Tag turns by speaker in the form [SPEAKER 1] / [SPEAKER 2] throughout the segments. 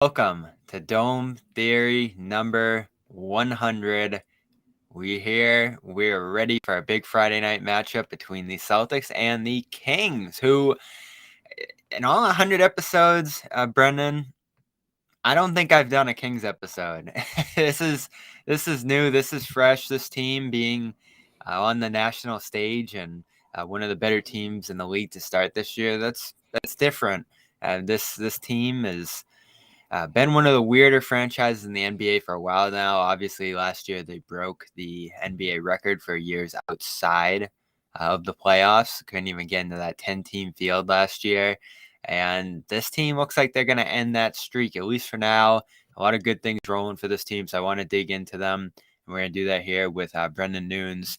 [SPEAKER 1] Welcome to Dome Theory number 100. We're ready for a big Friday night matchup between the Celtics and the Kings, who, in all 100 episodes, Brenden, I don't think I've done a Kings episode. This is new. This is fresh. This team being on the national stage and one of the better teams in the league to start this year. That's different. This team is been one of the weirder franchises in the NBA for a while now. Obviously, last year they broke the NBA record for years outside of the playoffs. Couldn't even get into that 10-team field last year. And this team looks like they're going to end that streak, at least for now. A lot of good things rolling for this team, so I want to dig into them. And we're going to do that here with Brenden Nunes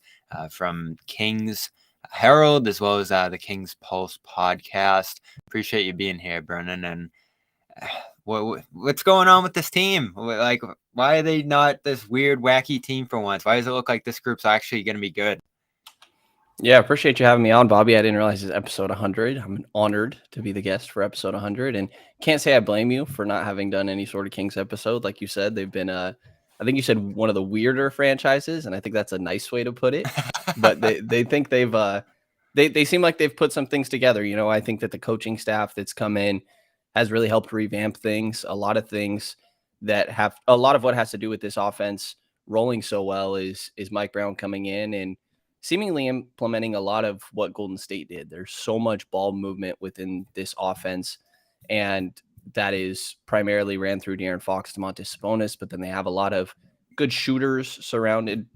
[SPEAKER 1] from Kings Herald, as well as the Kings Pulse podcast. Appreciate you being here, Brennan. And what's going on with this team? Like, why are they not this weird, wacky team for once? Why does it look like this group's actually going to be good?
[SPEAKER 2] Yeah, appreciate you having me on, Bobby. I didn't realize it's episode 100. I'm honored to be the guest for episode 100, and can't say I blame you for not having done any sort of Kings episode. Like you said, they've been, I think you said one of the weirder franchises, and I think that's a nice way to put it. But they think they seem like they've put some things together. You know, I think that the coaching staff that's come in has really helped revamp things. A lot of things that have a lot of what has to do with this offense rolling so well is Mike Brown coming in and seemingly implementing a lot of what Golden State did. There's so much ball movement within this offense, and that is primarily ran through De'Aaron Fox, Domantas Sabonis, but then they have a lot of good shooters surrounded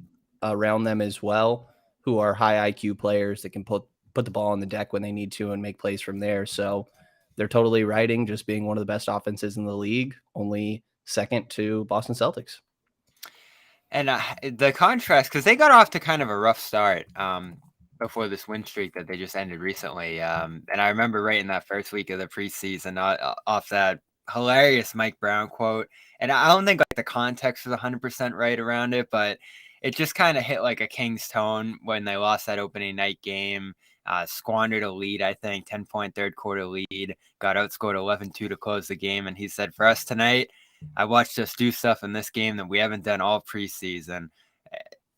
[SPEAKER 2] around them as well, who are high IQ players that can put the ball on the deck when they need to and make plays from there. So they're totally riding just being one of the best offenses in the league, only second to Boston Celtics.
[SPEAKER 1] And the contrast, because they got off to kind of a rough start before this win streak that they just ended recently. And I remember right in that first week of the preseason off that hilarious Mike Brown quote. And I don't think like the context was 100% right around it, but it just kind of hit like a Kings tone when they lost that opening night game. Squandered a lead, I think, 10-point third quarter lead, got outscored 11-2 to close the game. And he said, for us tonight, I watched us do stuff in this game that we haven't done all preseason,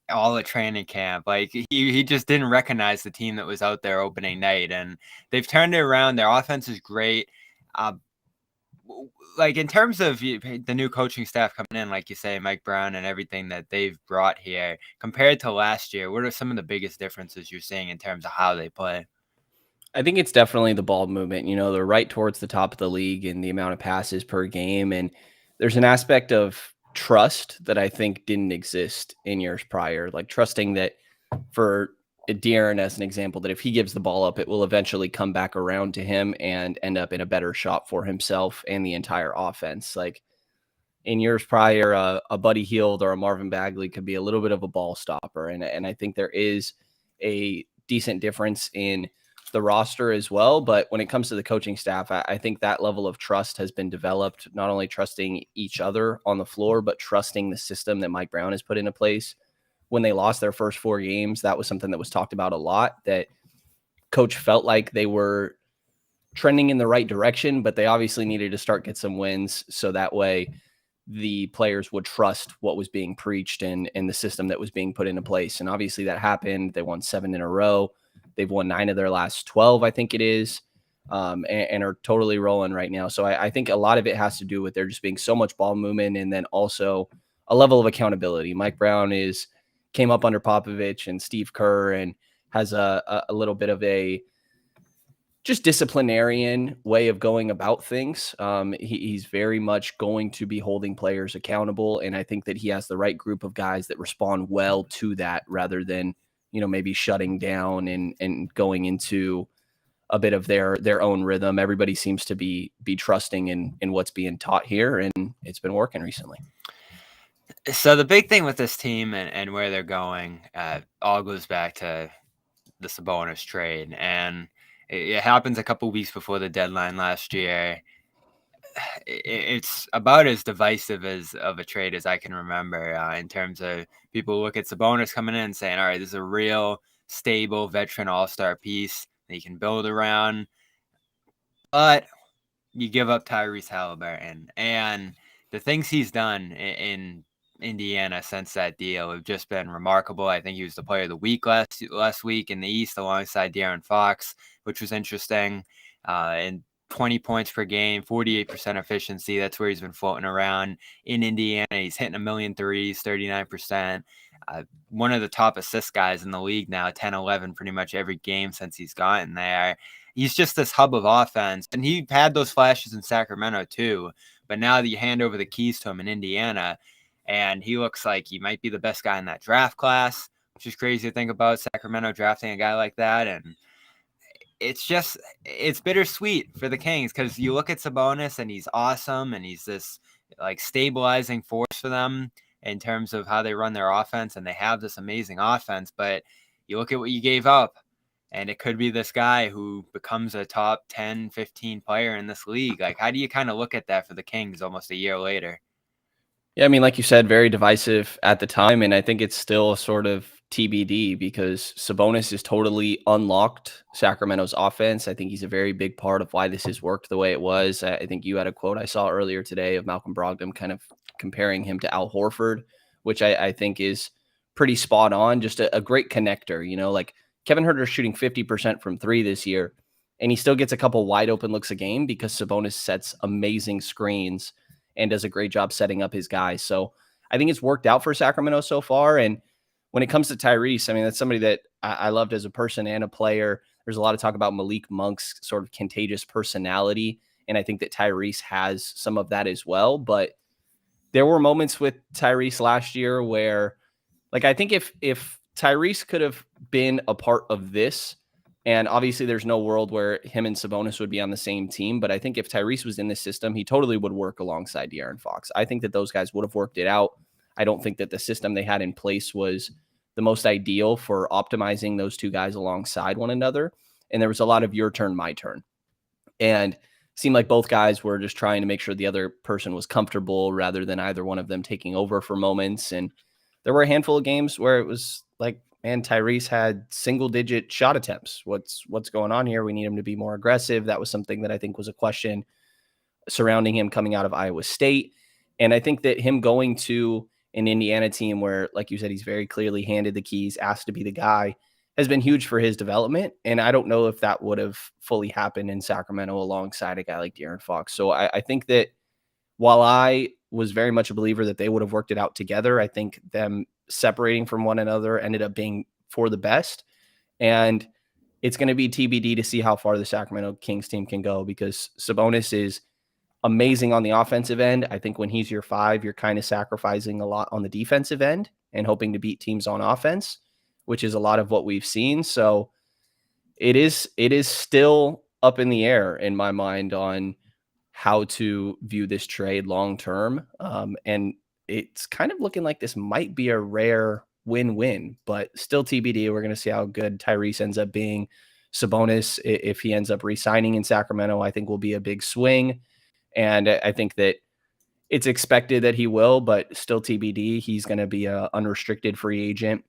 [SPEAKER 1] all at training camp. Like he just didn't recognize the team that was out there opening night, and they've turned it around. Their offense is great. Like in terms of the new coaching staff coming in, like you say, Mike Brown and everything that they've brought here compared to last year, what are some of the biggest differences you're seeing in terms of how they play?
[SPEAKER 2] I think it's definitely the ball movement. You know, they're right towards the top of the league in the amount of passes per game. And there's an aspect of trust that I think didn't exist in years prior. Like trusting that, for De'Aaron as an example, that if he gives the ball up, it will eventually come back around to him and end up in a better shot for himself and the entire offense. Like in years prior, a Buddy Hield or a Marvin Bagley could be a little bit of a ball stopper. And I think there is a decent difference in the roster as well. But when it comes to the coaching staff, I think that level of trust has been developed, not only trusting each other on the floor, but trusting the system that Mike Brown has put into place. When they lost their first 4 games, that was something that was talked about a lot, that coach felt like they were trending in the right direction, but they obviously needed to start get some wins. So that way the players would trust what was being preached and the system that was being put into place. And obviously that happened. They won 7 in a row. They've won 9 of their last 12, I think it is, and are totally rolling right now. So I think a lot of it has to do with there just being so much ball movement, and then also a level of accountability. Mike Brown came up under Popovich and Steve Kerr and has a little bit of a just disciplinarian way of going about things. He's very much going to be holding players accountable, and I think that he has the right group of guys that respond well to that, rather than maybe shutting down and going into a bit of their own rhythm. Everybody seems to be trusting in what's being taught here, and it's been working recently.
[SPEAKER 1] So the big thing with this team and where they're going all goes back to the Sabonis trade, and it happens a couple weeks before the deadline last year. It's about as divisive of a trade as I can remember, in terms of people look at Sabonis coming in and saying, all right, this is a real stable veteran all-star piece that you can build around. But you give up Tyrese Halliburton, and the things he's done in Indiana since that deal have just been remarkable. I think he was the player of the week last week in the East alongside De'Aaron Fox, which was interesting. And 20 points per game, 48% efficiency. That's where he's been floating around in Indiana. He's hitting a million threes, 39%. One of the top assist guys in the league now, 10, 11, pretty much every game since he's gotten there. He's just this hub of offense. And he had those flashes in Sacramento too. But now that you hand over the keys to him in Indiana, and he looks like he might be the best guy in that draft class, which is crazy to think about, Sacramento drafting a guy like that. And it's bittersweet for the Kings because you look at Sabonis and he's awesome and he's this like stabilizing force for them in terms of how they run their offense, and they have this amazing offense. But you look at what you gave up, and it could be this guy who becomes a top 10, 15 player in this league. Like, how do you kind of look at that for the Kings almost a year later?
[SPEAKER 2] Yeah, I mean, like you said, very divisive at the time, and I think it's still sort of TBD because Sabonis has totally unlocked Sacramento's offense. I think he's a very big part of why this has worked the way it was. I think you had a quote I saw earlier today of Malcolm Brogdon kind of comparing him to Al Horford, which I think is pretty spot on. Just a great connector, like Kevin Huerter shooting 50% from three this year, and he still gets a couple wide open looks a game because Sabonis sets amazing screens and does a great job setting up his guys. So I think it's worked out for Sacramento so far. And when it comes to Tyrese, I mean, that's somebody that I loved as a person and a player. There's a lot of talk about Malik Monk's sort of contagious personality, and I think that Tyrese has some of that as well. But there were moments with Tyrese last year where, like, I think if Tyrese could have been a part of this, and obviously there's no world where him and Sabonis would be on the same team, but I think if Tyrese was in this system, he totally would work alongside De'Aaron Fox. I think that those guys would have worked it out. I don't think that the system they had in place was the most ideal for optimizing those two guys alongside one another. And there was a lot of your turn, my turn. And it seemed like both guys were just trying to make sure the other person was comfortable rather than either one of them taking over for moments. And there were a handful of games where it was like, man, Tyrese had single-digit shot attempts. What's going on here? We need him to be more aggressive. That was something that I think was a question surrounding him coming out of Iowa State. And I think that him going to an Indiana team where, like you said, he's very clearly handed the keys, asked to be the guy, has been huge for his development. And I don't know if that would have fully happened in Sacramento alongside a guy like De'Aaron Fox. So I think that while I was very much a believer that they would have worked it out together, I think them separating from one another ended up being for the best. And it's going to be TBD to see how far the Sacramento Kings team can go, because Sabonis is amazing on the offensive end. I think when he's your five, you're kind of sacrificing a lot on the defensive end and hoping to beat teams on offense, which is a lot of what we've seen. So it is still up in the air in my mind on how to view this trade long term. And it's kind of looking like this might be a rare win-win, but still TBD. We're going to see how good Tyrese ends up being. Sabonis, if he ends up re-signing in Sacramento, I think will be a big swing. And I think that it's expected that he will, but still TBD. He's going to be an unrestricted free agent.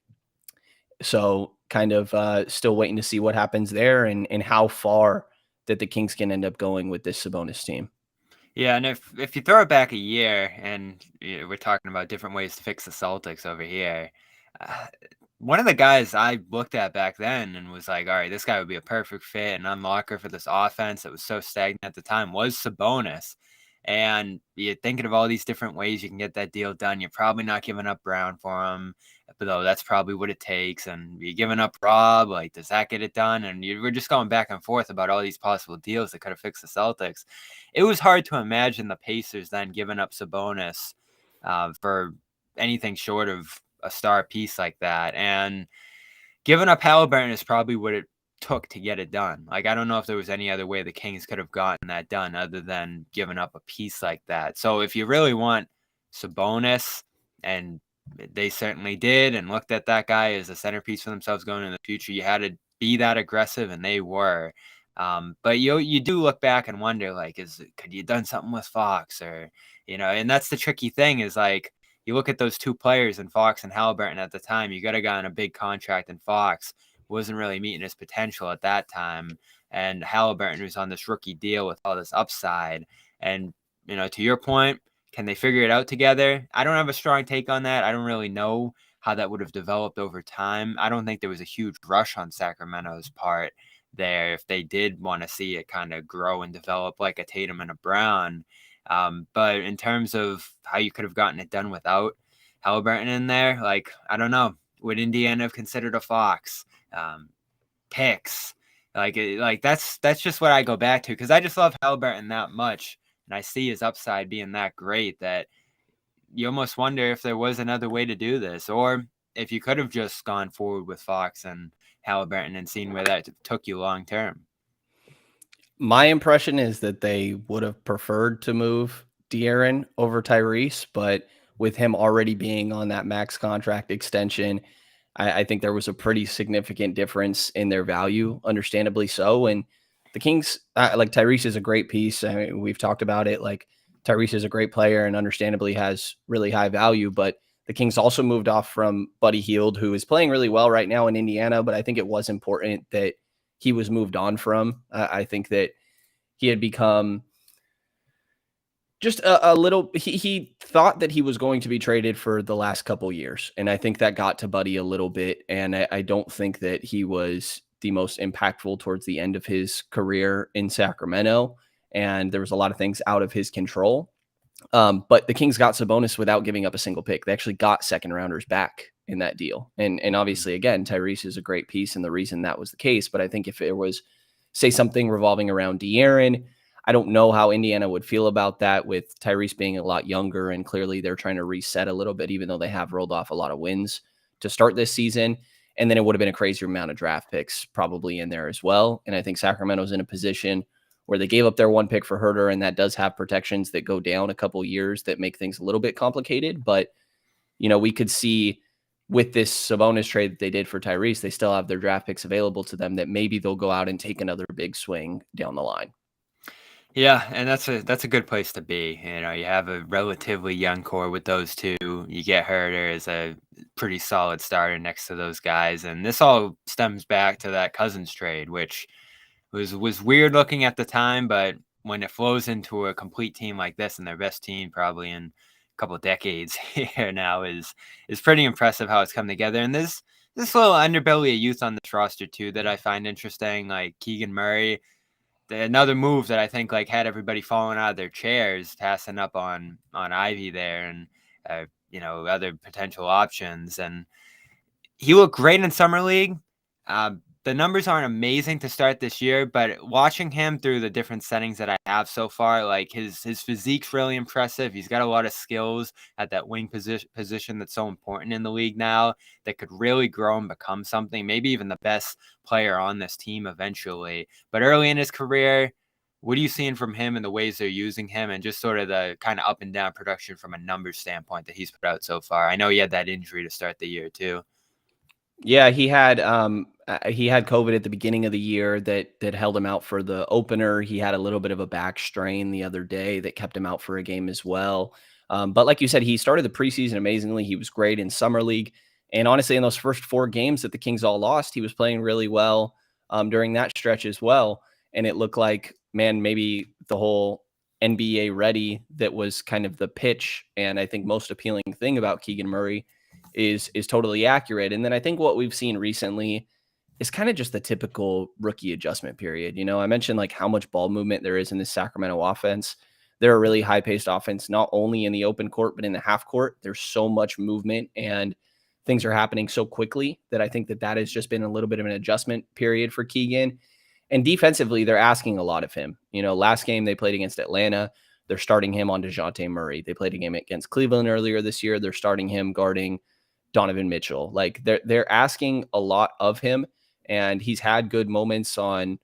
[SPEAKER 2] So kind of still waiting to see what happens there and how far that the Kings can end up going with this Sabonis team.
[SPEAKER 1] Yeah, and if you throw it back a year, and we're talking about different ways to fix the Celtics over here, one of the guys I looked at back then and was like, all right, this guy would be a perfect fit, an unlocker for this offense that was so stagnant at the time, was Sabonis. And you're thinking of all these different ways you can get that deal done. You're probably not giving up Brown for him, but though that's probably what it takes. And you're giving up Rob, like, does that get it done? And we're just going back and forth about all these possible deals that could have fixed the Celtics. It was hard to imagine the Pacers then giving up Sabonis for anything short of a star piece like that. And giving up Halliburton is probably what it took to get it done. Like, I don't know if there was any other way the Kings could have gotten that done other than giving up a piece like that. So if you really want Sabonis, and they certainly did and looked at that guy as a centerpiece for themselves going in the future, you had to be that aggressive, and they were. But you do look back and wonder, like, could you have done something with Fox, or, and that's the tricky thing is, like, you look at those two players in Fox and Halliburton at the time, you got a guy on a big contract, and Fox wasn't really meeting his potential at that time. and Halliburton, who's on this rookie deal with all this upside. And, to your point, can they figure it out together? I don't have a strong take on that. I don't really know how that would have developed over time. I don't think there was a huge rush on Sacramento's part there if they did want to see it kind of grow and develop like a Tatum and a Brown. But in terms of how you could have gotten it done without Halliburton in there, like, I don't know. Would Indiana have considered a Fox? Picks? Like that's just what I go back to, because I just love Halliburton that much, and I see his upside being that great that you almost wonder if there was another way to do this, or if you could have just gone forward with Fox and Halliburton and seen where that took you long term.
[SPEAKER 2] My impression is that they would have preferred to move De'Aaron over Tyrese, but with him already being on that max contract extension, I think there was a pretty significant difference in their value, understandably so. And the Kings, like Tyrese is a great piece. I mean, we've talked about it. Like Tyrese is a great player and understandably has really high value, but the Kings also moved off from Buddy Hield, who is playing really well right now in Indiana. But I think it was important that he was moved on from. I think that he had become just a little, he thought that he was going to be traded for the last couple years. And I think that got to Buddy a little bit. And I don't think that he was the most impactful towards the end of his career in Sacramento. And there was a lot of things out of his control. But the Kings got Sabonis without giving up a single pick. They actually got second rounders back in that deal. And obviously, again, Tyrese is a great piece and the reason that was the case. But I think if it was, say, something revolving around De'Aaron, I don't know how Indiana would feel about that, with Tyrese being a lot younger, and clearly they're trying to reset a little bit, even though they have rolled off a lot of wins to start this season. And then it would have been a crazy amount of draft picks probably in there as well. And I think Sacramento's in a position where they gave up their one pick for Huerter, and that does have protections that go down a couple years that make things a little bit complicated. But, we could see with this Sabonis trade that they did for Tyrese, they still have their draft picks available to them that maybe they'll go out and take another big swing down the line.
[SPEAKER 1] Yeah, and that's a good place to be. You have a relatively young core with those two. You get Huerter as a pretty solid starter next to those guys, and this all stems back to that Cousins trade, which was weird looking at the time, but when it flows into a complete team like this, and their best team probably in a couple of decades here now, is pretty impressive how it's come together. And this little underbelly of youth on this roster too that I find interesting, like Keegan Murray. Another move that I think like had everybody falling out of their chairs, passing up on Ivy there, and other potential options. And he looked great in summer league. The numbers aren't amazing to start this year, but watching him through the different settings that I have so far, like his physique's really impressive. He's got a lot of skills at that wing position that's so important in the league now, that could really grow and become something, maybe even the best player on this team eventually. But early in his career, what are you seeing from him and the ways they're using him, and just sort of the kind of up and down production from a numbers standpoint that he's put out so far? I know he had that injury to start the year too.
[SPEAKER 2] Yeah, he had COVID at the beginning of the year that held him out for the opener. He had a little bit of a back strain the other day that kept him out for a game as well. But like you said, he started the preseason amazingly. He was great in summer league, and honestly, in those first 4 games that the Kings all lost, he was playing really well during that stretch as well. And it looked like, man, maybe the whole NBA ready that was kind of the pitch, and I think most appealing thing about Keegan Murray is totally accurate. And then I think what we've seen recently is kind of just the typical rookie adjustment period. I mentioned like how much ball movement there is in this Sacramento offense. They're a really high-paced offense, not only in the open court, but in the half court. There's so much movement and things are happening so quickly that I think that has just been a little bit of an adjustment period for Keegan. And defensively, they're asking a lot of him. Last game they played against Atlanta, they're starting him on DeJounte Murray. They played a game against Cleveland earlier this year. They're starting him guarding Donovan Mitchell. Like they're asking a lot of him, and he's had good moments on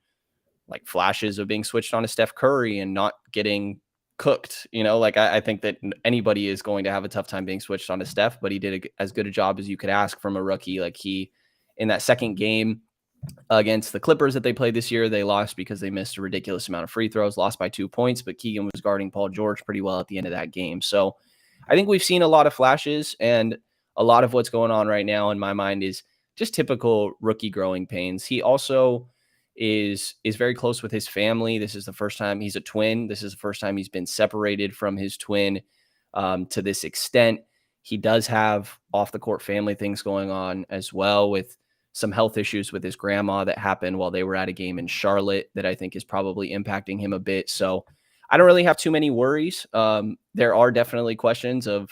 [SPEAKER 2] like flashes of being switched on to Steph Curry and not getting cooked. I think that anybody is going to have a tough time being switched on to Steph, but he did as good a job as you could ask from a rookie. Like he, in that second game against the Clippers that they played this year, they lost because they missed a ridiculous amount of free throws, lost by 2 points, but Keegan was guarding Paul George pretty well at the end of that game. So I think we've seen a lot of flashes, and a lot of what's going on right now in my mind is just typical rookie growing pains. He also is very close with his family. This is the first time he's a twin. This is the first time he's been separated from his twin to this extent. He does have off the court family things going on as well, with some health issues with his grandma that happened while they were at a game in Charlotte that I think is probably impacting him a bit. So I don't really have too many worries. There are definitely questions of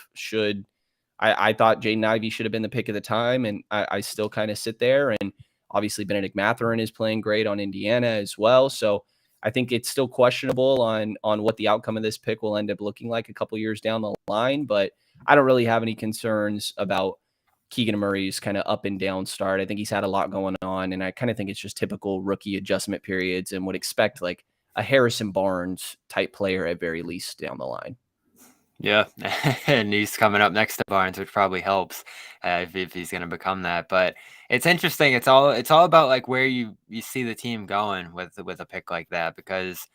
[SPEAKER 2] I thought Jaden Ivey should have been the pick of the time, and I still kind of sit there. And obviously Benedict Mathurin is playing great on Indiana as well. So I think it's still questionable on what the outcome of this pick will end up looking like a couple years down the line. But I don't really have any concerns about Keegan Murray's kind of up and down start. I think he's had a lot going on, and I kind of think it's just typical rookie adjustment periods, and would expect like a Harrison Barnes type player at very least down the line.
[SPEAKER 1] Yeah, and he's coming up next to Barnes, which probably helps if he's going to become that. But it's interesting. It's all about like where you see the team going with a pick like that, because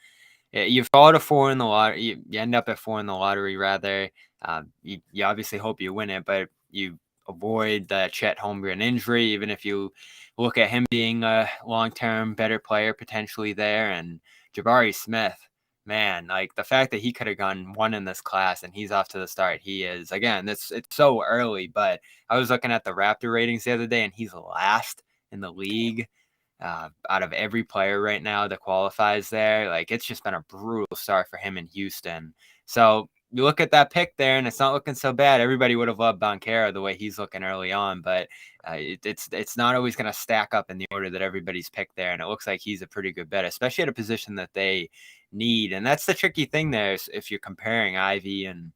[SPEAKER 1] you fall to 4 in the lottery. You end up at 4 in the lottery rather. You obviously hope you win it, but you avoid the Chet Holmgren injury, even if you look at him being a long-term better player potentially there. And Jabari Smith, man, like the fact that he could have gone 1 in this class and he's off to the start he is. Again, it's so early, but I was looking at the Raptor ratings the other day and he's last in the league out of every player right now that qualifies there. Like, it's just been a brutal start for him in Houston. So you look at that pick there and it's not looking so bad. Everybody would have loved Banchero the way he's looking early on, but it's not always going to stack up in the order that everybody's picked there. And it looks like he's a pretty good bet, especially at a position that they need. And that's the tricky thing there, is if you're comparing Ivy and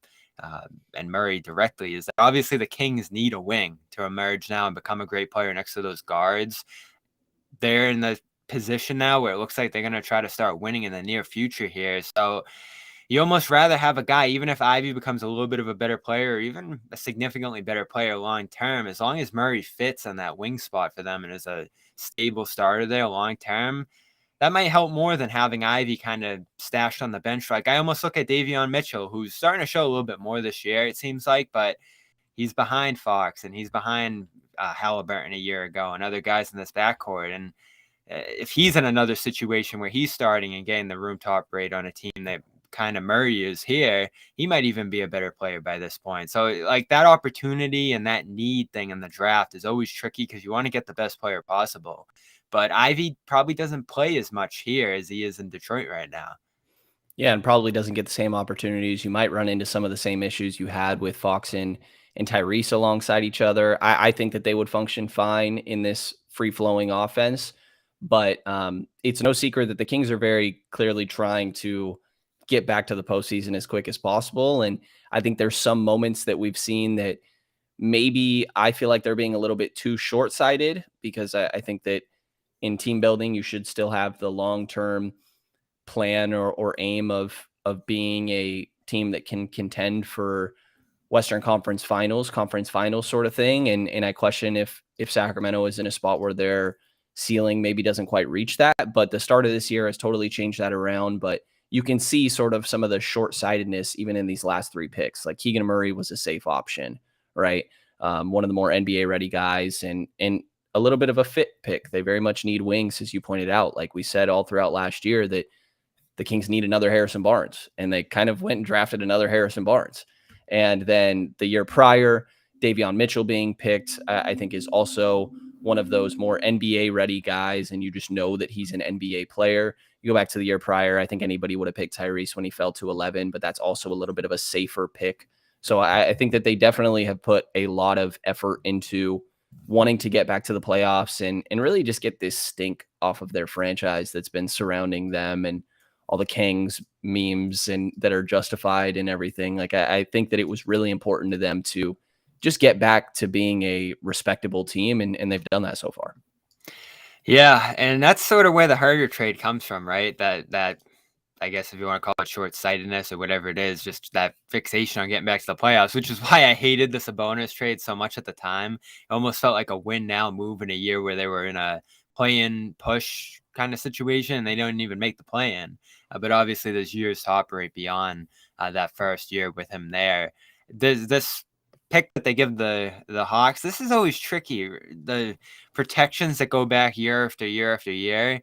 [SPEAKER 1] Murray directly, is that obviously the Kings need a wing to emerge now and become a great player next to those guards. They're in the position now where it looks like they're going to try to start winning in the near future here. So you almost rather have a guy, even if Ivy becomes a little bit of a better player, or even a significantly better player long term, as long as Murray fits on that wing spot for them and is a stable starter there long term, that might help more than having Ivy kind of stashed on the bench. Like, I almost look at Davion Mitchell, who's starting to show a little bit more this year, it seems like, but he's behind Fox and he's behind Halliburton a year ago and other guys in this backcourt. And if he's in another situation where he's starting and getting the room top rate on a team that kind of Murray is here, he might even be a better player by this point. So like that opportunity and that need thing in the draft is always tricky because you want to get the best player possible. But Ivy probably doesn't play as much here as he is in Detroit right now.
[SPEAKER 2] Yeah, and probably doesn't get the same opportunities. You might run into some of the same issues you had with Fox and Tyrese alongside each other. I think that they would function fine in this free-flowing offense, but it's no secret that the Kings are very clearly trying to get back to the postseason as quick as possible. And I think there's some moments that we've seen that maybe I feel like they're being a little bit too short-sighted, because I think that in team building, you should still have the long-term plan or aim of being a team that can contend for Western Conference Finals sort of thing. And I question if Sacramento is in a spot where their ceiling maybe doesn't quite reach that. But the start of this year has totally changed that around. But you can see sort of some of the short-sightedness even in these last 3 picks. Like Keegan Murray was a safe option, right? One of the more NBA-ready guys, and a little bit of a fit pick. They very much need wings, as you pointed out. Like we said all throughout last year, that the Kings need another Harrison Barnes, and they kind of went and drafted another Harrison Barnes. And then the year prior, Davion Mitchell being picked, I think is also one of those more NBA-ready guys, and you just know that he's an NBA player. You go back to the year prior, I think anybody would have picked Tyrese when he fell to 11, but that's also a little bit of a safer pick. So I think that they definitely have put a lot of effort into wanting to get back to the playoffs and really just get this stink off of their franchise that's been surrounding them, and all the Kings memes and that are justified and everything. Like I think that it was really important to them to just get back to being a respectable team, and they've done that so far.
[SPEAKER 1] Yeah, and that's sort of where the Huerter trade comes from, right? That I guess if you want to call it short-sightedness or whatever it is, just that fixation on getting back to the playoffs, which is why I hated the Sabonis trade so much at the time. It almost felt like a win-now move in a year where they were in a play-in push kind of situation, and they don't even make the play-in. But obviously, there's years to operate beyond that first year with him there. This pick that they give the Hawks, this is always tricky. The protections that go back year after year after year.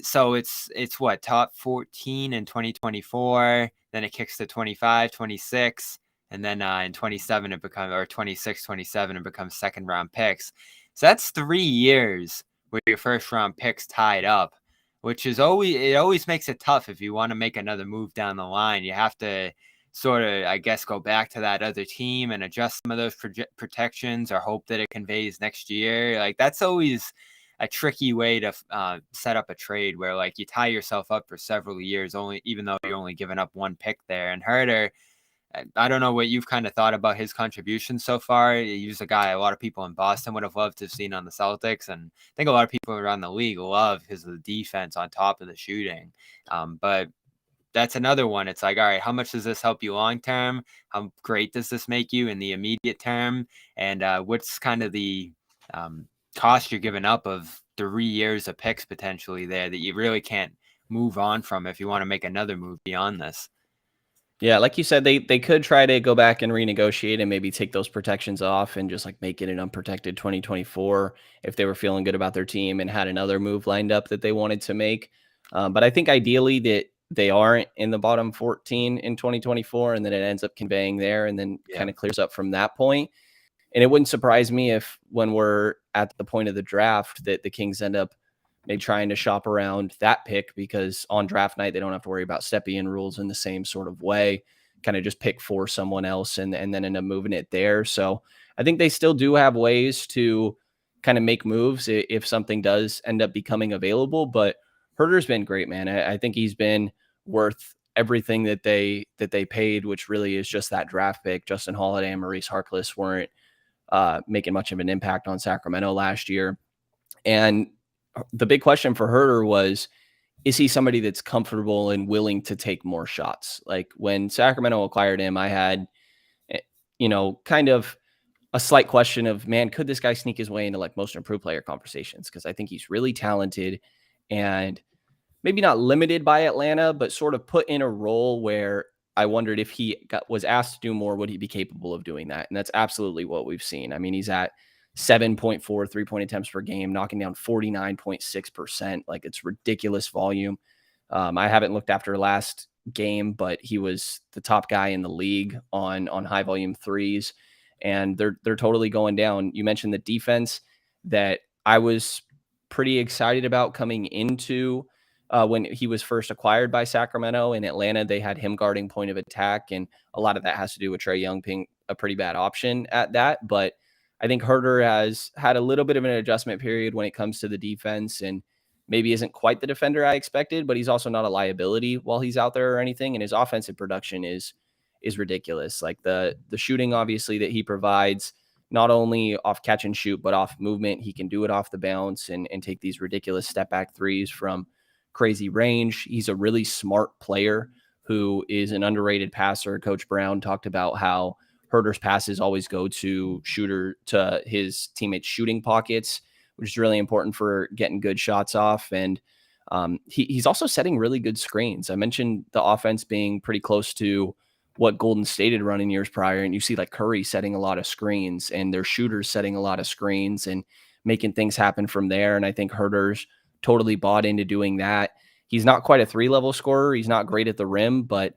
[SPEAKER 1] So it's what, top 14 in 2024, then it kicks to 25, 26, and then in 27 it becomes, or 26, 27 it becomes second round picks. So that's 3 years with your first round picks tied up, which is always makes it tough if you want to make another move down the line. You have to sort of, I guess, go back to that other team and adjust some of those protections or hope that it conveys next year. Like, that's always a tricky way to set up a trade where, like, you tie yourself up for several years, even though you're only giving up one pick there. And Huerter, I don't know what you've kind of thought about his contribution so far. He's a guy a lot of people in Boston would have loved to have seen on the Celtics, and I think a lot of people around the league love his defense on top of the shooting. But that's another one. It's like, all right, how much does this help you long term? How great does this make you in the immediate term? And what's kind of the cost you're giving up of 3 years of picks potentially there that you really can't move on from if you want to make another move beyond this?
[SPEAKER 2] Yeah, like you said, they could try to go back and renegotiate and maybe take those protections off and just like make it an unprotected 2024 if they were feeling good about their team and had another move lined up that they wanted to make. But I think ideally that they aren't in the bottom 14 in 2024 and then it ends up conveying there and then kind of clears up from that point. And it wouldn't surprise me if when we're at the point of the draft that the Kings end up maybe trying to shop around that pick because on draft night, they don't have to worry about Stepien rules in the same sort of way, kind of just pick for someone else and then end up moving it there. So I think they still do have ways to kind of make moves if something does end up becoming available. But Herter's been great, man. I think he's been worth everything that they paid, which really is just that draft pick. Justin Holiday and Maurice Harkless weren't making much of an impact on Sacramento last year. And the big question for Huerter was, is he somebody that's comfortable and willing to take more shots? Like when Sacramento acquired him, I had, kind of a slight question of, man, could this guy sneak his way into like most improved player conversations? Because I think he's really talented and maybe not limited by Atlanta, but sort of put in a role where I wondered if he was asked to do more, would he be capable of doing that? And that's absolutely what we've seen. I mean, he's at 7.4 3-point attempts per game, knocking down 49.6%. Like, it's ridiculous volume. I haven't looked after last game, but he was the top guy in the league on high volume threes, and they're totally going down. You mentioned the defense that I was pretty excited about coming into when he was first acquired by Sacramento. In Atlanta, they had him guarding point of attack, and a lot of that has to do with Trae Young being a pretty bad option at that. But I think Huerter has had a little bit of an adjustment period when it comes to the defense and maybe isn't quite the defender I expected, but he's also not a liability while he's out there or anything. And his offensive production is ridiculous. Like the shooting, obviously, that he provides, not only off catch and shoot, but off movement. He can do it off the bounce and take these ridiculous step back threes from crazy range. He's a really smart player who is an underrated passer. Coach Brown talked about how Huerter's passes always go to his teammates' shooting pockets, which is really important for getting good shots off. And he's also setting really good screens. I mentioned the offense being pretty close to what Golden State had run in years prior. And you see like Curry setting a lot of screens and their shooters setting a lot of screens and making things happen from there. And I think Huerter's totally bought into doing that. He's not quite a 3-level scorer. He's not great at the rim, but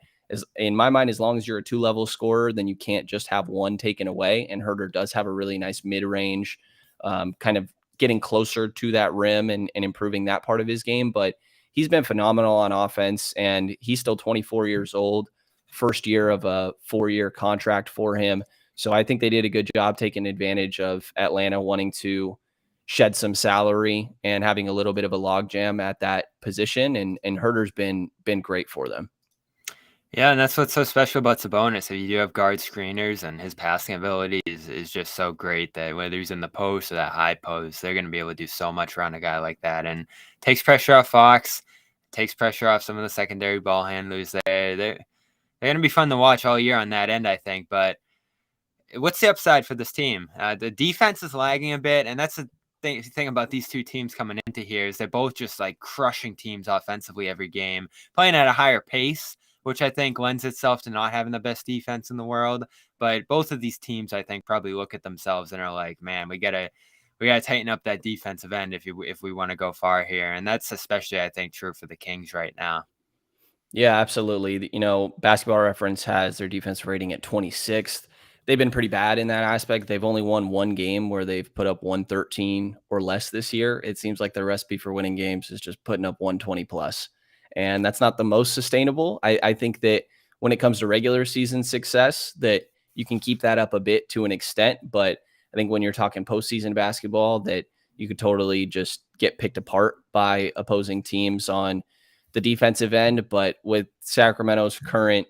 [SPEAKER 2] in my mind, as long as you're a 2-level scorer, then you can't just have one taken away. And Huerter does have a really nice mid-range, kind of getting closer to that rim and improving that part of his game. But he's been phenomenal on offense, and he's still 24 years old, first year of a 4-year contract for him. So I think they did a good job taking advantage of Atlanta wanting to shed some salary and having a little bit of a logjam at that position. And Huerter's been great for them.
[SPEAKER 1] Yeah, and that's what's so special about Sabonis. If you do have guard screeners, and his passing ability is just so great that whether he's in the post or that high post, they're going to be able to do so much around a guy like that. And takes pressure off Fox, takes pressure off some of the secondary ball handlers there. They're going to be fun to watch all year on that end, I think. But what's the upside for this team? The defense is lagging a bit, and that's the thing about these two teams coming into here is they're both just like crushing teams offensively every game, playing at a higher pace, which I think lends itself to not having the best defense in the world. But both of these teams, I think, probably look at themselves and are like, man, we gotta we got to tighten up that defensive end if we want to go far here. And that's especially, I think, true for the Kings right now.
[SPEAKER 2] Yeah, absolutely. Basketball Reference has their defense rating at 26th. They've been pretty bad in that aspect. They've only won one game where they've put up 113 or less this year. It seems like the recipe for winning games is just putting up 120 plus. And that's not the most sustainable. I think that when it comes to regular season success, that you can keep that up a bit to an extent. But I think when you're talking postseason basketball, that you could totally just get picked apart by opposing teams on the defensive end. But with Sacramento's current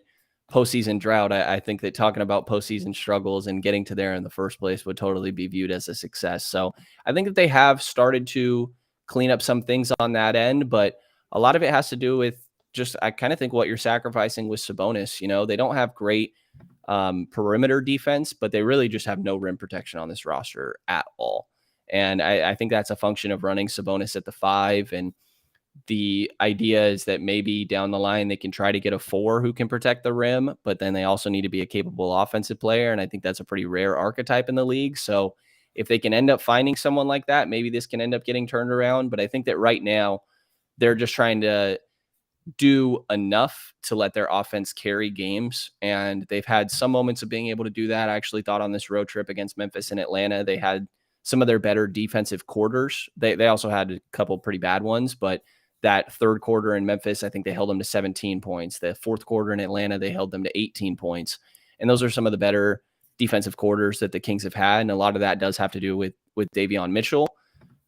[SPEAKER 2] postseason drought, I think that talking about postseason struggles and getting to there in the first place would totally be viewed as a success. So I think that they have started to clean up some things on that end, but a lot of it has to do with just, I kind of think what you're sacrificing with Sabonis. They don't have great perimeter defense, but they really just have no rim protection on this roster at all. And I think that's a function of running Sabonis at the 5. And the idea is that maybe down the line they can try to get a 4 who can protect the rim, but then they also need to be a capable offensive player. And I think that's a pretty rare archetype in the league. So if they can end up finding someone like that, maybe this can end up getting turned around. But I think that right now they're just trying to do enough to let their offense carry games. And they've had some moments of being able to do that. I actually thought on this road trip against Memphis and Atlanta, they had some of their better defensive quarters. They also had a couple pretty bad ones, but that third quarter in Memphis, I think they held them to 17 points. The fourth quarter in Atlanta, they held them to 18 points. And those are some of the better defensive quarters that the Kings have had. And a lot of that does have to do with Davion Mitchell.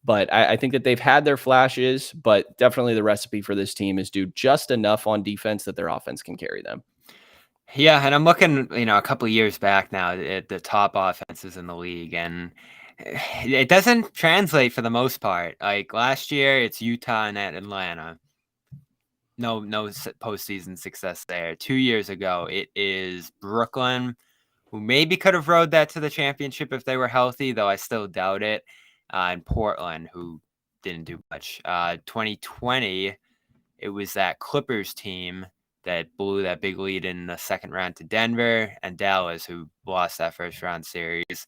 [SPEAKER 2] But I think that they've had their flashes, but definitely the recipe for this team is do just enough on defense that their offense can carry them.
[SPEAKER 1] Yeah, and I'm looking, a couple of years back now at the top offenses in the league, and it doesn't translate for the most part. Like last year, it's Utah and Atlanta. No postseason success there. 2 years ago, it is Brooklyn, who maybe could have rode that to the championship if they were healthy, though I still doubt it. And Portland, who didn't do much. 2020, it was that Clippers team that blew that big lead in the second round to Denver, and Dallas, who lost that first round series.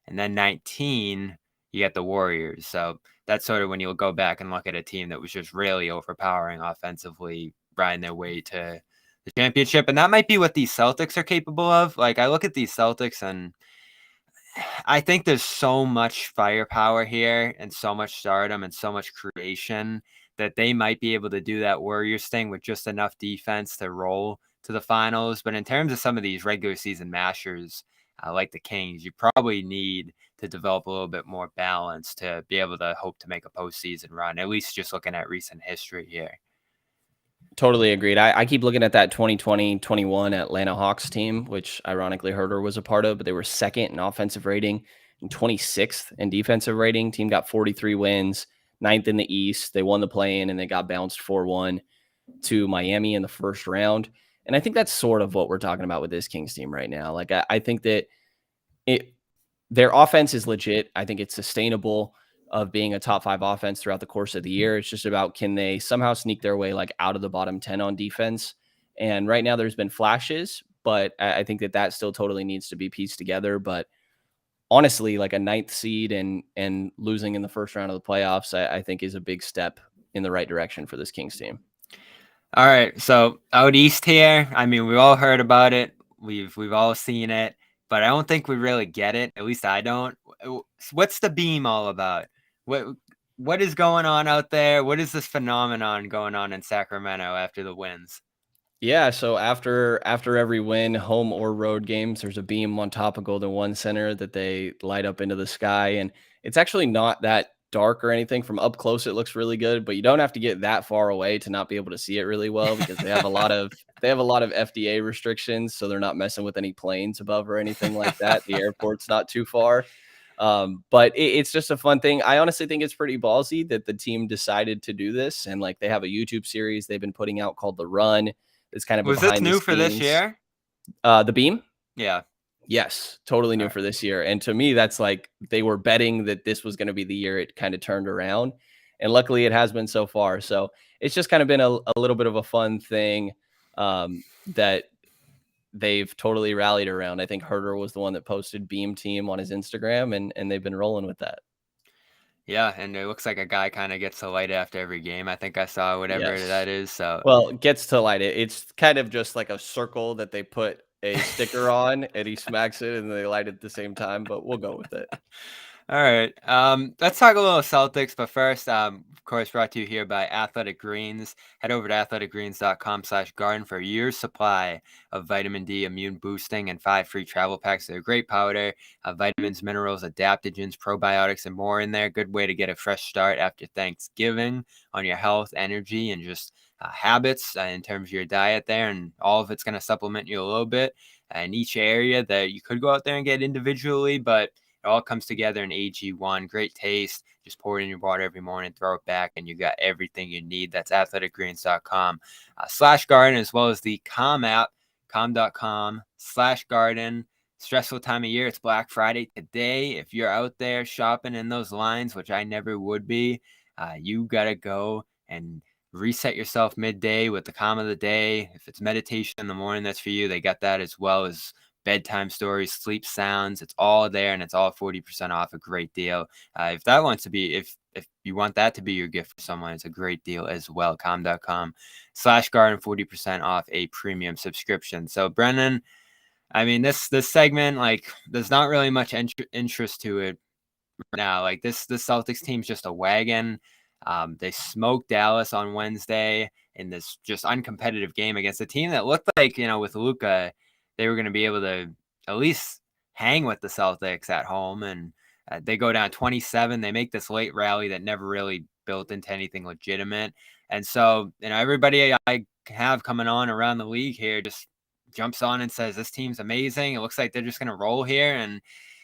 [SPEAKER 1] And then 19, you get the Warriors. So that's sort of when you'll go back and look at a team that was just really overpowering offensively, riding their way to the championship. And that might be what these Celtics are capable of. Like, I look at these Celtics and I think there's so much firepower here and so much stardom and so much creation that they might be able to do that Warriors thing with just enough defense to roll to the finals. But in terms of some of these regular season mashers, like the Kings, you probably need to develop a little bit more balance to be able to hope to make a postseason run, at least just looking at recent history here.
[SPEAKER 2] Totally agreed. I keep looking at that 2020-21 Atlanta Hawks team, which ironically Huerter was a part of, but they were second in offensive rating and 26th in defensive rating. Team got 43 wins, 9th in the East. They won the play-in and they got bounced 4-1 to Miami in the first round. And I think that's sort of what we're talking about with this Kings team right now. Like I think that their offense is legit. I think it's sustainable of being a top 5 offense throughout the course of the year. It's just about, can they somehow sneak their way like out of the bottom 10 on defense? And right now there's been flashes, but I think that still totally needs to be pieced together. But honestly, like a 9th seed and losing in the first round of the playoffs, I think is a big step in the right direction for this Kings team.
[SPEAKER 1] All right. So out East here, I mean, we've all heard about it. We've all seen it, but I don't think we really get it. At least I don't. What's the beam all about? What is going on out there? What is this phenomenon going on in Sacramento after the wins?
[SPEAKER 2] Yeah, so after every win, home or road games, there's a beam on top of Golden One Center that they light up into the sky, and it's actually not that dark or anything. From up close, it looks really good, but you don't have to get that far away to not be able to see it really well, because they have a lot of FDA restrictions, so they're not messing with any planes above or anything like that. The airport's not too far. But it's just a fun thing. I honestly think it's pretty ballsy that the team decided to do this. And like, they have a YouTube series they've been putting out called The Run. It's kind of
[SPEAKER 1] Was this new for this year?
[SPEAKER 2] The beam?
[SPEAKER 1] Yeah.
[SPEAKER 2] Yes, totally new for this year. And to me, that's like, they were betting that this was going to be the year it kind of turned around. And luckily it has been so far. So it's just kind of been a little bit of a fun thing that they've totally rallied around. I think Huerter was the one that posted Beam Team on his Instagram, and they've been rolling with that.
[SPEAKER 1] Yeah, and it looks like a guy kind of gets to light after every game. I think I saw whatever
[SPEAKER 2] Yes.
[SPEAKER 1] that is. So,
[SPEAKER 2] Well, gets to light it. It's kind of just like a circle that they put a sticker on, and he smacks it, and they light it at the same time, but we'll go with it.
[SPEAKER 1] all right. Let's talk a little Celtics, but first, of course, brought to you here by Athletic Greens. Head over to athleticgreens.com/garden for a year's supply of vitamin D, immune boosting, and 5 free travel packs. They're a great powder, vitamins, minerals, adaptogens, probiotics, and more in there. Good way to get a fresh start after Thanksgiving on your health, energy, and just habits in terms of your diet there. And all of it's going to supplement you a little bit in each area that you could go out there and get individually, but it all comes together in AG1. Great taste. Just pour it in your water every morning, throw it back, and you got everything you need. That's athleticgreens.com/garden, as well as the Calm app, calm.com/garden. Stressful time of year. It's Black Friday today. If you're out there shopping in those lines, which I never would be, you got to go and reset yourself midday with the calm of the day. If it's meditation in the morning, that's for you. They got that, as well as bedtime stories, sleep sounds. It's all there, and it's all 40% off. A great deal. If that wants to be, if you want that to be your gift for someone, it's a great deal as well. Calm.com/garden, 40% off a premium subscription. So, Brendan, I mean, this segment, like, there's not really much interest to it right now. Like, this Celtics team's just a wagon. They smoked Dallas on Wednesday in this just uncompetitive game against a team that looked like, with Luka, they were going to be able to at least hang with the Celtics at home. And they go down 27. They make this late rally that never really built into anything legitimate. And so, everybody I have coming on around the league here just jumps on and says, this team's amazing. It looks like they're just going to roll here. And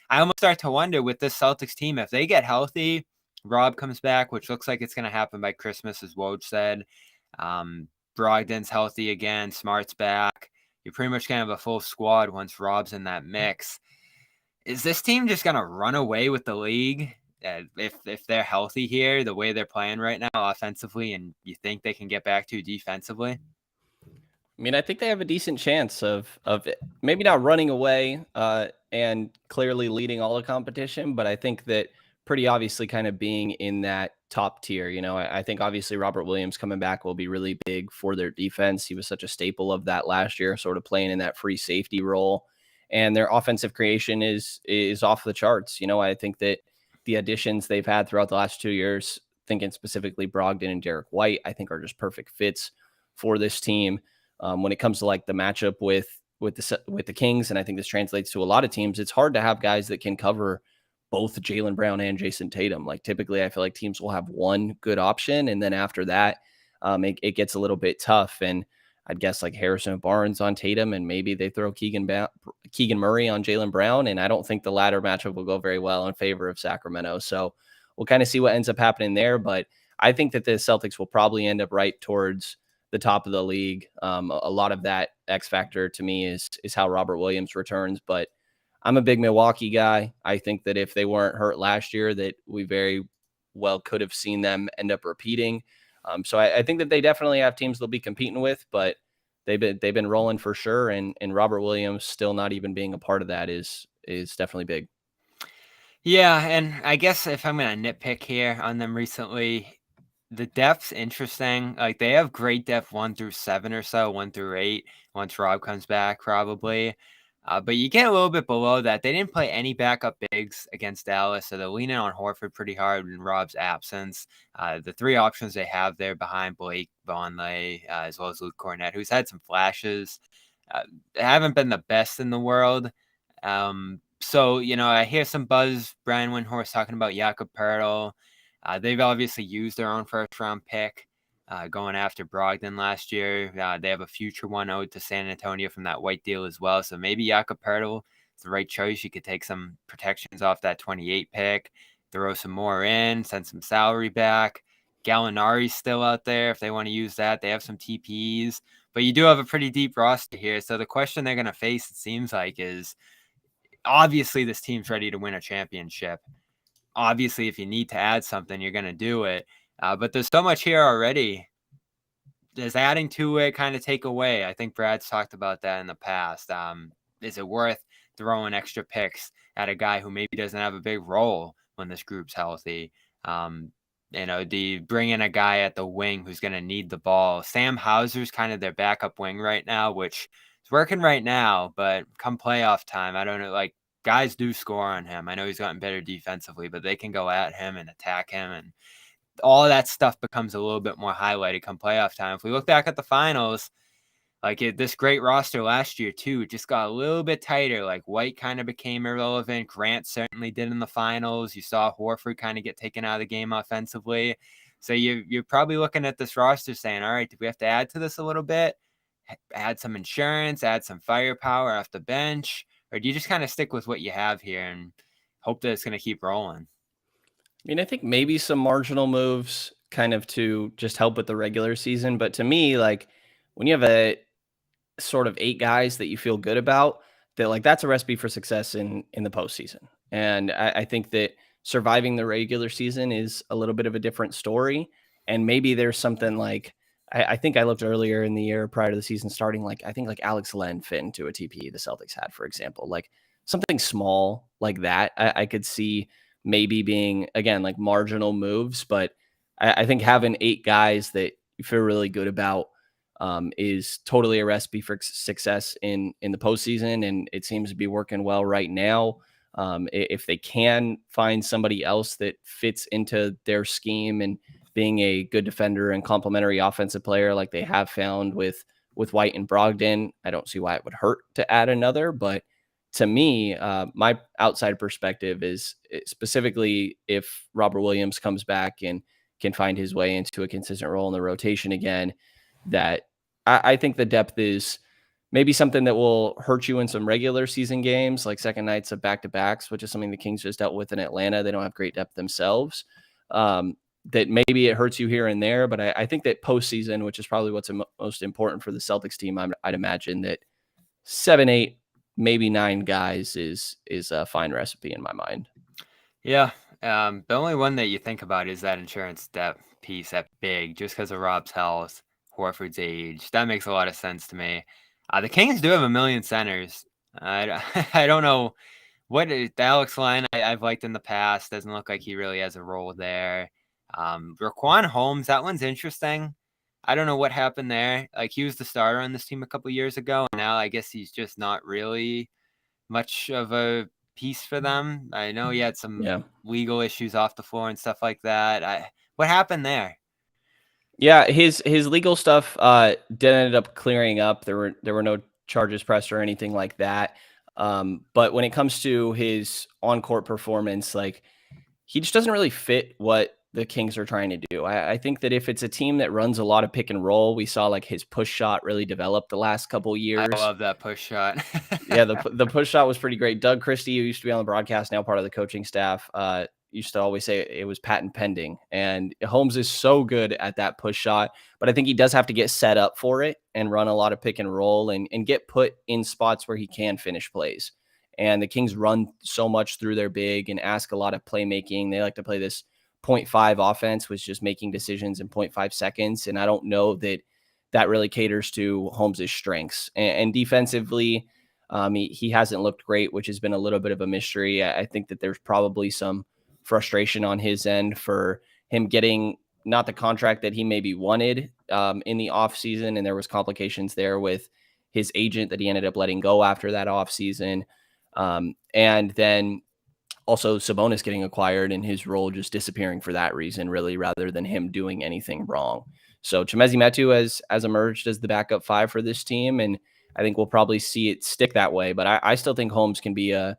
[SPEAKER 1] I almost start to wonder with this Celtics team, if they get healthy, Rob comes back, which looks like it's going to happen by Christmas, as Woj said. Brogdon's healthy again. Smart's back. You're pretty much going to have a full squad once Rob's in that mix. Is this team just going to run away with the league if they're healthy here, the way they're playing right now offensively, and you think they can get back to defensively?
[SPEAKER 2] I mean, I think they have a decent chance of maybe not running away and clearly leading all the competition, but I think that pretty obviously kind of being in that top tier. I think obviously Robert Williams coming back will be really big for their defense. He was such a staple of that last year, sort of playing in that free safety role, and their offensive creation is off the charts. I think that the additions they've had throughout the last 2 years, thinking specifically Brogdon and Derek White, I think are just perfect fits for this team. When it comes to like the matchup with the Kings, and I think this translates to a lot of teams, it's hard to have guys that can cover both Jaylen Brown and Jason Tatum. Like typically, I feel like teams will have one good option, and then after that, it gets a little bit tough. And I'd guess like Harrison Barnes on Tatum, and maybe they throw Keegan Murray on Jaylen Brown, and I don't think the latter matchup will go very well in favor of Sacramento. So we'll kind of see what ends up happening there, but I think that the Celtics will probably end up right towards the top of the league. A lot of that X factor to me is how Robert Williams returns, but I'm a big Milwaukee guy. I think that if they weren't hurt last year, that we very well could have seen them end up repeating. So I think that they definitely have teams they'll be competing with, but they've been rolling for sure. And Robert Williams still not even being a part of that is definitely big.
[SPEAKER 1] Yeah, and I guess if I'm going to nitpick here on them recently, the depth's interesting. Like, they have great depth 1 through 7 or so, 1 through 8, once Rob comes back, probably. But you get a little bit below that. They didn't play any backup bigs against Dallas, so they're leaning on Horford pretty hard in Rob's absence. The 3 options they have there behind Blake Vonleh, as well as Luke Cornett, who's had some flashes, haven't been the best in the world. So, I hear some buzz, Brian Windhorst talking about Jakob Pertl. They've obviously used their own first-round pick going after Brogdon last year. They have a future one owed to San Antonio from that White deal as well. So maybe Jakob Pertl is the right choice. You could take some protections off that 28 pick, throw some more in, send some salary back. Gallinari's still out there if they want to use that. They have some TPs. But you do have a pretty deep roster here. So the question they're going to face, it seems like, is obviously this team's ready to win a championship. Obviously, if you need to add something, you're going to do it. But there's so much here already. Does adding to it kind of take away? I think Brad's talked about that in the past. Is it worth throwing extra picks at a guy who maybe doesn't have a big role when this group's healthy? The bring in a guy at the wing who's going to need the ball. Sam Hauser's kind of their backup wing right now, which is working right now, but come playoff time, I don't know, like guys do score on him. I know he's gotten better defensively, but they can go at him and attack him, and all of that stuff becomes a little bit more highlighted come playoff time. If we look back at the finals, this great roster last year too, it just got a little bit tighter. Like White kind of became irrelevant. Grant certainly did in the finals. You saw Horford kind of get taken out of the game offensively. So you're probably looking at this roster saying, all right, do we have to add to this a little bit? Add some insurance, add some firepower off the bench, or do you just kind of stick with what you have here and hope that it's going to keep rolling?
[SPEAKER 2] I mean, I think maybe some marginal moves kind of to just help with the regular season. But to me, like when you have a sort of 8 guys that you feel good about, that like that's a recipe for success in the postseason. And I think that surviving the regular season is a little bit of a different story. And maybe there's something like I think I looked earlier in the year prior to the season starting, like I think like Alex Len fit into a TP the Celtics had, for example, like something small like that. I could see maybe being again like marginal moves, but I think having 8 guys that you feel really good about is totally a recipe for success in the postseason, and it seems to be working well right now. If they can find somebody else that fits into their scheme and being a good defender and complementary offensive player like they have found with White and Brogdon, I don't see why it would hurt to add another. But to me, my outside perspective is specifically if Robert Williams comes back and can find his way into a consistent role in the rotation again, that I think the depth is maybe something that will hurt you in some regular season games, like second nights of back-to-backs, which is something the Kings just dealt with in Atlanta. They don't have great depth themselves. That maybe it hurts you here and there, but I think that postseason, which is probably what's most important for the Celtics team, I'd imagine that 7, 8, maybe 9 guys is a fine recipe in my mind.
[SPEAKER 1] Yeah. The only one that you think about is that insurance depth piece at big, just because of Rob's health, Horford's age. That makes a lot of sense to me. The Kings do have a million centers. I don't know the Alex Line I've liked in the past. Doesn't look like he really has a role there. Raquan Holmes, that one's interesting. I don't know what happened there. Like he was the starter on this team a couple years ago, and now I guess he's just not really much of a piece for them. I know he had some
[SPEAKER 2] Yeah.
[SPEAKER 1] legal issues off the floor and stuff like that. What happened there?
[SPEAKER 2] Yeah, his legal stuff did end up clearing up. There were no charges pressed or anything like that. But when it comes to his on-court performance, like he just doesn't really fit what the Kings are trying to do. I think that if it's a team that runs a lot of pick and roll, we saw like his push shot really develop the last couple years.
[SPEAKER 1] I love that push shot.
[SPEAKER 2] Yeah, the push shot was pretty great. Doug Christie, who used to be on the broadcast, now part of the coaching staff, used to always say it was patent pending. And Holmes is so good at that push shot, but I think he does have to get set up for it and run a lot of pick and roll and get put in spots where he can finish plays. And the Kings run so much through their big and ask a lot of playmaking. They like to play this 0.5 offense, which is just making decisions in 0.5 seconds. And I don't know that that really caters to Holmes's strengths. And defensively, he hasn't looked great, which has been a little bit of a mystery. I think that there's probably some frustration on his end for him getting not the contract that he maybe wanted in the offseason. And there was complications there with his agent that he ended up letting go after that offseason. And then also Sabonis getting acquired and his role just disappearing for that reason, really, rather than him doing anything wrong. So Chimezie Metu has emerged as the backup 5 for this team, and I think we'll probably see it stick that way. But I still think Holmes can be a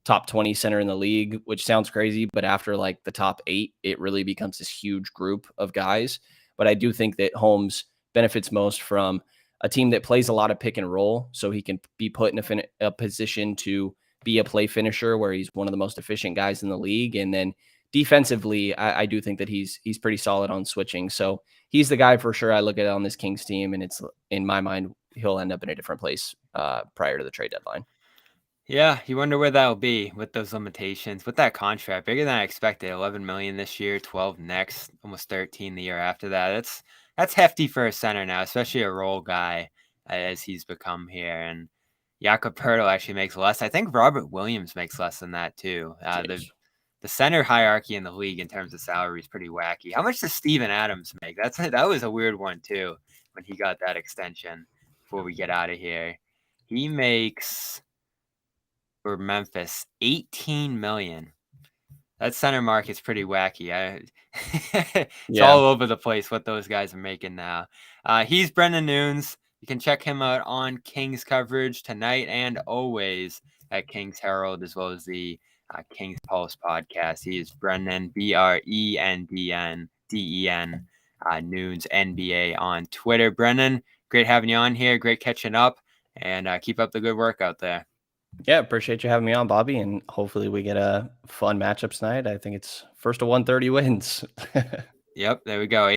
[SPEAKER 2] top 20 center in the league, which sounds crazy, but after like the top 8, it really becomes this huge group of guys. But I do think that Holmes benefits most from a team that plays a lot of pick and roll, so he can be put in a position to be a play finisher where he's one of the most efficient guys in the league. And then defensively, I do think that he's pretty solid on switching. So he's the guy for sure I look at on this Kings team, and it's in my mind he'll end up in a different place prior to the trade deadline.
[SPEAKER 1] Yeah, you wonder where that'll be with those limitations, with that contract bigger than I expected. 11 million this year, 12 next, almost 13 the year after that. That's hefty for a center now, especially a role guy as he's become here. And Jakob Poeltl actually makes less. I think Robert Williams makes less than that too. the center hierarchy in the league in terms of salary is pretty wacky. How much does Steven Adams make? That was a weird one too when he got that extension. Before we get out of here, he makes for Memphis $18 million. That center market's pretty wacky. It's all over the place what those guys are making now. He's Brenden Nunes. You can check him out on Kings coverage tonight and always at Kings Herald, as well as the Kings Pulse podcast. He is Brenden, BRENDN, DEN, Nunes, NBA on Twitter. Brenden, great having you on here. Great catching up, and keep up the good work out there.
[SPEAKER 2] Yeah, appreciate you having me on, Bobby, and hopefully we get a fun matchup tonight. I think it's first to 130 wins.
[SPEAKER 1] Yep, there we go.